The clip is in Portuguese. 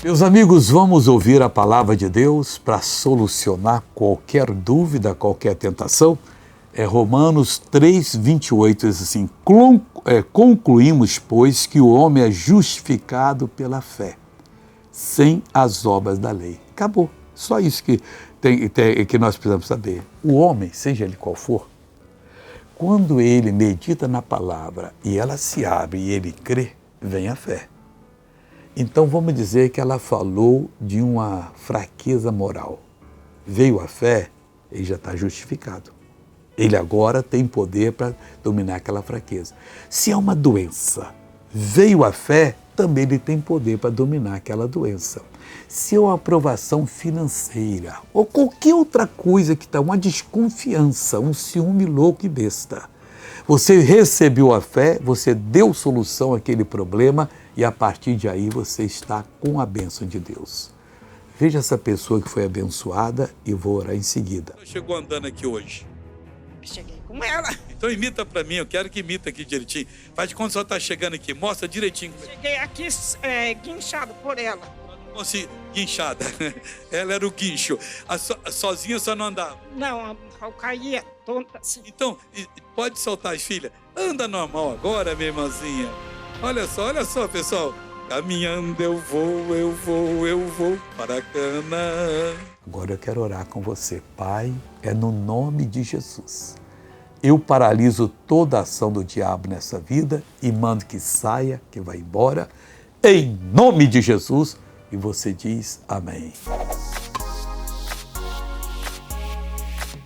Meus amigos, vamos ouvir a palavra de Deus para solucionar qualquer dúvida, qualquer tentação? Romanos 3:28 diz assim: concluímos, pois, que o homem é justificado pela fé, sem as obras da lei. Acabou. Só isso que nós precisamos saber. O homem, seja ele qual for, quando ele medita na palavra e ela se abre e ele crê, vem a fé. Então vamos dizer que ela falou de uma fraqueza moral. Veio a fé, ele já está justificado. Ele agora tem poder para dominar aquela fraqueza. Se é uma doença, veio a fé, também ele tem poder para dominar aquela doença. Se é uma aprovação financeira ou qualquer outra coisa que está, uma desconfiança, um ciúme louco e besta, você recebeu a fé, você deu solução àquele problema e a partir de aí você está com a bênção de Deus. Veja essa pessoa que foi abençoada e vou orar em seguida. Chegou andando aqui hoje. Cheguei com ela. Então imita para mim, eu quero que imita aqui direitinho. Faz de quando você está chegando aqui, mostra direitinho. Cheguei aqui guinchado por ela. Como assim, guinchada? Ela era o guincho. Sozinha só não andava. Não, eu caía tonta assim. Então, pode soltar as filhas. Anda normal agora, minha irmãzinha. Olha só, pessoal. Caminhando eu vou para Canaã. Agora eu quero orar com você. Pai, é no nome de Jesus. Eu paraliso toda a ação do diabo nessa vida e mando que saia, que vá embora, em nome de Jesus. E você diz amém.